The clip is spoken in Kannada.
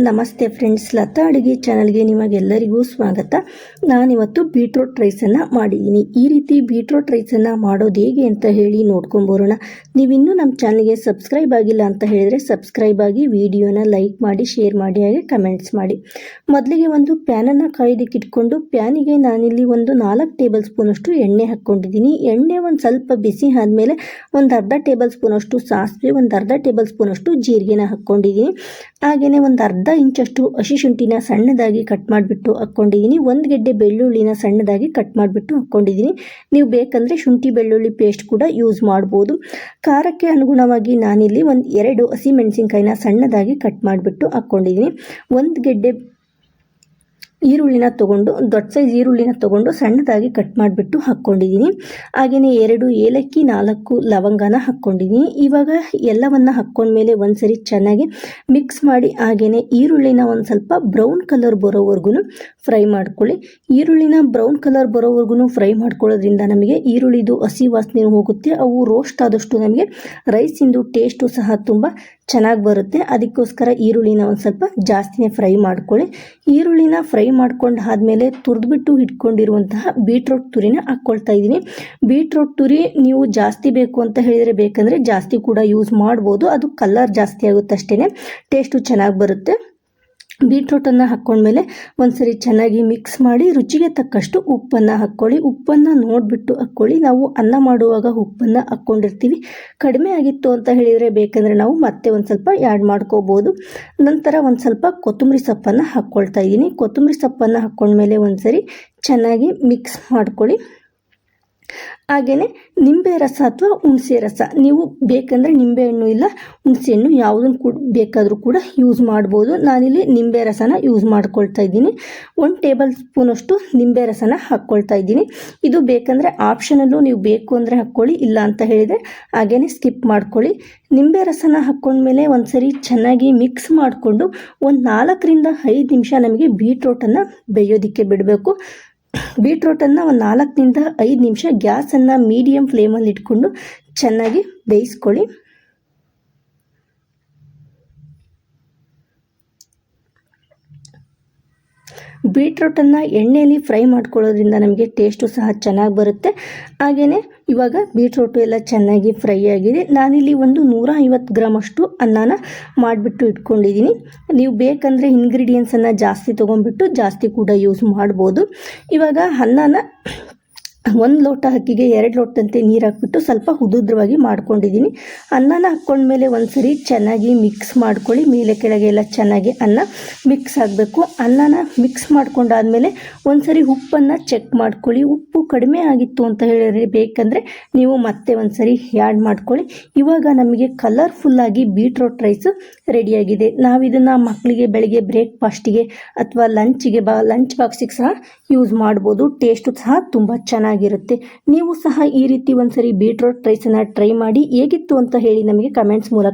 ನಮಸ್ತೆ ಫ್ರೆಂಡ್ಸ್, ಲತಾ ಅಡುಗೆ ಚಾನಲ್ಗೆ ನಿಮಗೆಲ್ಲರಿಗೂ ಸ್ವಾಗತ. ನಾನಿವತ್ತು ಬೀಟ್ರೋಟ್ ರೈಸನ್ನು ಮಾಡಿದ್ದೀನಿ. ಈ ರೀತಿ ಬೀಟ್ರೋಟ್ ರೈಸನ್ನು ಮಾಡೋದು ಹೇಗೆ ಅಂತ ಹೇಳಿ ನೋಡ್ಕೊಂಬರೋಣ. ನೀವಿನ್ನೂ ನಮ್ಮ ಚಾನಲ್ಗೆ ಸಬ್ಸ್ಕ್ರೈಬ್ ಆಗಿಲ್ಲ ಅಂತ ಹೇಳಿದರೆ ಸಬ್ಸ್ಕ್ರೈಬ್ ಆಗಿ, ವಿಡಿಯೋನ ಲೈಕ್ ಮಾಡಿ, ಶೇರ್ ಮಾಡಿ, ಹಾಗೆ ಕಮೆಂಟ್ಸ್ ಮಾಡಿ. ಮೊದಲಿಗೆ ಒಂದು ಪ್ಯಾನನ್ನು ಕಾಯೋದಕ್ಕೆ ಇಟ್ಕೊಂಡು ಪ್ಯಾನಿಗೆ ನಾನಿಲ್ಲಿ ಒಂದು 4 ಟೇಬಲ್ ಸ್ಪೂನಷ್ಟು ಎಣ್ಣೆ ಹಾಕ್ಕೊಂಡಿದ್ದೀನಿ. ಎಣ್ಣೆ ಒಂದು ಸ್ವಲ್ಪ ಬಿಸಿ ಆದಮೇಲೆ ಒಂದು ಅರ್ಧ ಟೇಬಲ್ ಸ್ಪೂನಷ್ಟು ಸಾಸಿವೆ, ಒಂದು ಅರ್ಧ ಟೇಬಲ್ ಸ್ಪೂನಷ್ಟು ಜೀರಿಗೆನ ಹಾಕ್ಕೊಂಡಿದ್ದೀನಿ. ಹಾಗೆಯೇ ಒಂದು ಅರ್ಧ ಇಂಚಷ್ಟು ಹಸಿ ಶುಂಠಿನ ಸಣ್ಣದಾಗಿ ಕಟ್ ಮಾಡಿಬಿಟ್ಟು ಹಾಕ್ಕೊಂಡಿದ್ದೀನಿ. 1 ಗೆಡ್ಡೆ ಬೆಳ್ಳುಳ್ಳಿನ ಸಣ್ಣದಾಗಿ ಕಟ್ ಮಾಡಿಬಿಟ್ಟು ಹಾಕ್ಕೊಂಡಿದ್ದೀನಿ. ನೀವು ಬೇಕಂದರೆ ಶುಂಠಿ ಬೆಳ್ಳುಳ್ಳಿ ಪೇಸ್ಟ್ ಕೂಡ ಯೂಸ್ ಮಾಡ್ಬೋದು. ಖಾರಕ್ಕೆ ಅನುಗುಣವಾಗಿ ನಾನಿಲ್ಲಿ 2 ಹಸಿಮೆಣಸಿನ್ಕಾಯಿನ ಸಣ್ಣದಾಗಿ ಕಟ್ ಮಾಡಿಬಿಟ್ಟು ಹಾಕ್ಕೊಂಡಿದ್ದೀನಿ. 1 ಗೆಡ್ಡೆ ಈರುಳ್ಳಿನ ತೊಗೊಂಡು, ದೊಡ್ಡ ಸೈಜ್ ಈರುಳ್ಳಿನ ತೊಗೊಂಡು ಸಣ್ಣದಾಗಿ ಕಟ್ ಮಾಡಿಬಿಟ್ಟು ಹಾಕ್ಕೊಂಡಿದ್ದೀನಿ. ಹಾಗೆಯೇ 2 ಏಲಕ್ಕಿ, 4 ಲವಂಗನ ಹಾಕ್ಕೊಂಡಿದ್ದೀನಿ. ಇವಾಗ ಎಲ್ಲವನ್ನು ಹಾಕ್ಕೊಂಡ್ಮೇಲೆ ಒಂದ್ಸರಿ ಚೆನ್ನಾಗಿ ಮಿಕ್ಸ್ ಮಾಡಿ, ಹಾಗೆಯೇ ಈರುಳ್ಳಿನ ಒಂದು ಸ್ವಲ್ಪ ಬ್ರೌನ್ ಕಲರ್ ಬರೋವರೆಗೂ ಫ್ರೈ ಮಾಡ್ಕೊಳ್ಳಿ. ಈರುಳ್ಳಿನ ಬ್ರೌನ್ ಕಲರ್ ಬರೋವರೆಗೂ ಫ್ರೈ ಮಾಡ್ಕೊಳ್ಳೋದ್ರಿಂದ ನಮಗೆ ಈರುಳ್ಳಿದು ಹಸಿ ವಾಸನೆ ಹೋಗುತ್ತೆ. ಅವು ರೋಸ್ಟ್ ಆದಷ್ಟು ನಮಗೆ ರೈಸಿಂದು ಟೇಸ್ಟು ಸಹ ತುಂಬ ಚೆನ್ನಾಗಿ ಬರುತ್ತೆ. ಅದಕ್ಕೋಸ್ಕರ ಈರುಳ್ಳಿನ ಒಂದು ಸ್ವಲ್ಪ ಜಾಸ್ತಿನೇ ಫ್ರೈ ಮಾಡ್ಕೊಳ್ಳಿ. ಈರುಳ್ಳಿನ ಫ್ರೈ ಮಾಡ್ಕೊಂಡು ಆದಮೇಲೆ ತುರಿದ್ಬಿಟ್ಟು ಇಟ್ಕೊಂಡಿರುವಂತಹ ಬೀಟ್ರೋಟ್ ತುರಿನ ಹಾಕ್ಕೊಳ್ತಾ ಇದ್ದೀನಿ. ಬೀಟ್ರೋಟ್ ತುರಿ ನೀವು ಜಾಸ್ತಿ ಬೇಕು ಅಂತ ಹೇಳಿದರೆ ಬೇಕಂದರೆ ಜಾಸ್ತಿ ಕೂಡ ಯೂಸ್ ಮಾಡ್ಬೋದು. ಅದು ಕಲರ್ ಜಾಸ್ತಿ ಆಗುತ್ತೆ ಅಷ್ಟೇ, ಟೇಸ್ಟು ಚೆನ್ನಾಗಿ ಬರುತ್ತೆ. ಬೀಟ್ರೋಟನ್ನು ಹಾಕ್ಕೊಂಡ್ಮೇಲೆ ಒಂದ್ಸರಿ ಚೆನ್ನಾಗಿ ಮಿಕ್ಸ್ ಮಾಡಿ, ರುಚಿಗೆ ತಕ್ಕಷ್ಟು ಉಪ್ಪನ್ನು ಹಾಕ್ಕೊಳ್ಳಿ. ಉಪ್ಪನ್ನು ನೋಡಿಬಿಟ್ಟು ಹಾಕ್ಕೊಳ್ಳಿ. ನಾವು ಅನ್ನ ಮಾಡುವಾಗ ಉಪ್ಪನ್ನು ಹಾಕ್ಕೊಂಡಿರ್ತೀವಿ. ಕಡಿಮೆ ಆಗಿತ್ತು ಅಂತ ಹೇಳಿದರೆ ಬೇಕಂದರೆ ನಾವು ಮತ್ತೆ ಒಂದು ಸ್ವಲ್ಪ ಆ್ಯಡ್ ಮಾಡ್ಕೋಬೋದು. ನಂತರ ಒಂದು ಸ್ವಲ್ಪ ಕೊತ್ತಂಬರಿ ಸೊಪ್ಪನ್ನು ಹಾಕ್ಕೊಳ್ತಾ ಇದ್ದೀನಿ. ಕೊತ್ತಂಬರಿ ಸೊಪ್ಪನ್ನು ಹಾಕ್ಕೊಂಡ್ಮೇಲೆ ಒಂದ್ಸರಿ ಚೆನ್ನಾಗಿ ಮಿಕ್ಸ್ ಮಾಡ್ಕೊಳ್ಳಿ. ಹಾಗೆಯೇ ನಿಂಬೆ ರಸ ಅಥವಾ ಹುಣಸೆ ರಸ, ನೀವು ಬೇಕಂದರೆ ನಿಂಬೆಹಣ್ಣು ಇಲ್ಲ ಹುಣಸೆಹಣ್ಣು ಯಾವುದನ್ನು ಕೂಡ ಬೇಕಾದರೂ ಕೂಡ ಯೂಸ್ ಮಾಡ್ಬೋದು. ನಾನಿಲ್ಲಿ ನಿಂಬೆ ರಸನ ಯೂಸ್ ಮಾಡ್ಕೊಳ್ತಾ ಇದ್ದೀನಿ. 1 ಟೇಬಲ್ ಸ್ಪೂನಷ್ಟು ನಿಂಬೆ ರಸನ ಹಾಕ್ಕೊಳ್ತಾ ಇದ್ದೀನಿ. ಇದು ಬೇಕಂದರೆ ಆಪ್ಷನಲ್ಲು, ನೀವು ಬೇಕು ಅಂದರೆ ಹಾಕ್ಕೊಳ್ಳಿ, ಇಲ್ಲ ಅಂತ ಹೇಳಿದರೆ ಹಾಗೆಯೇ ಸ್ಕಿಪ್ ಮಾಡ್ಕೊಳ್ಳಿ. ನಿಂಬೆ ರಸನ ಹಾಕ್ಕೊಂಡ್ಮೇಲೆ ಒಂದ್ಸರಿ ಚೆನ್ನಾಗಿ ಮಿಕ್ಸ್ ಮಾಡಿಕೊಂಡು ಒಂದು 4 ರಿಂದ 5 ನಿಮಿಷ ನಮಗೆ ಬೀಟ್ರೋಟನ್ನು ಬೇಯೋದಕ್ಕೆ ಬಿಡಬೇಕು. ಬೀಟ್ರೋಟನ್ನು ಒಂದು 4 ರಿಂದ 5 ನಿಮಿಷ ಗ್ಯಾಸನ್ನು ಮೀಡಿಯಮ್ ಫ್ಲೇಮಲ್ಲಿ ಇಟ್ಕೊಂಡು ಚೆನ್ನಾಗಿ ಬೇಯಿಸ್ಕೊಳ್ಳಿ. ಬೀಟ್ರೋಟನ್ನು ಎಣ್ಣೆಯಲ್ಲಿ ಫ್ರೈ ಮಾಡ್ಕೊಳ್ಳೋದ್ರಿಂದ ನಮಗೆ ಟೇಸ್ಟು ಸಹ ಚೆನ್ನಾಗಿ ಬರುತ್ತೆ. ಹಾಗೆಯೇ ಇವಾಗ ಬೀಟ್ರೋಟು ಎಲ್ಲ ಚೆನ್ನಾಗಿ ಫ್ರೈ ಆಗಿದೆ. ನಾನಿಲ್ಲಿ ಒಂದು 150 ಗ್ರಾಮ್ ಅಷ್ಟು ಅನ್ನನ ಮಾಡಿಬಿಟ್ಟು ಇಟ್ಕೊಂಡಿದ್ದೀನಿ. ನೀವು ಬೇಕಂದರೆ ಇಂಗ್ರೀಡಿಯೆಂಟ್ಸನ್ನು ಜಾಸ್ತಿ ತೊಗೊಂಡ್ಬಿಟ್ಟು ಜಾಸ್ತಿ ಕೂಡ ಯೂಸ್ ಮಾಡ್ಬೋದು. ಇವಾಗ ಅನ್ನನ 1 ಲೋಟ ಅಕ್ಕಿಗೆ 2 ಲೋಟದಂತೆ ನೀರು ಹಾಕ್ಬಿಟ್ಟು ಸ್ವಲ್ಪ ಉದುದ್ರವಾಗಿ ಮಾಡ್ಕೊಂಡಿದ್ದೀನಿ. ಅನ್ನನ ಹಾಕ್ಕೊಂಡ್ಮೇಲೆ ಒಂದ್ಸರಿ ಚೆನ್ನಾಗಿ ಮಿಕ್ಸ್ ಮಾಡ್ಕೊಳ್ಳಿ. ಮೇಲೆ ಕೆಳಗೆ ಎಲ್ಲ ಚೆನ್ನಾಗಿ ಅನ್ನ ಮಿಕ್ಸ್ ಆಗಬೇಕು. ಅನ್ನನ ಮಿಕ್ಸ್ ಮಾಡ್ಕೊಂಡಾದ್ಮೇಲೆ ಒಂದ್ಸರಿ ಉಪ್ಪನ್ನು ಚೆಕ್ ಮಾಡ್ಕೊಳ್ಳಿ. ಉಪ್ಪು ಕಡಿಮೆ ಆಗಿತ್ತು ಅಂತ ಹೇಳಿದ್ರೆ ಬೇಕಂದರೆ ನೀವು ಮತ್ತೆ ಒಂದ್ಸರಿ ಆ್ಯಡ್ ಮಾಡ್ಕೊಳ್ಳಿ. ಇವಾಗ ನಮಗೆ ಕಲರ್ಫುಲ್ಲಾಗಿ ಬೀಟ್ರೋಟ್ ರೈಸ್ ರೆಡಿಯಾಗಿದೆ. ನಾವಿದನ್ನು ಮಕ್ಕಳಿಗೆ ಬೆಳಗ್ಗೆ ಬ್ರೇಕ್ಫಾಸ್ಟಿಗೆ ಅಥವಾ ಲಂಚ್ ಬಾಕ್ಸಿಗೆ ಸಹ ಯೂಸ್ ಮಾಡ್ಬೋದು. ಟೇಸ್ಟು ಸಹ ತುಂಬ ಚೆನ್ನಾಗಿರುತ್ತೆ. ನೀವು ಸಹ ಈ ರೀತಿ ಒಂದ್ಸರಿ ಬೀಟ್ರೋಟ್ ರೈಸನ್ನು ಟ್ರೈ ಮಾಡಿ, ಹೇಗಿತ್ತು ಅಂತ ಹೇಳಿ ನಮಗೆ ಕಮೆಂಟ್ಸ್ ಮೂಲಕ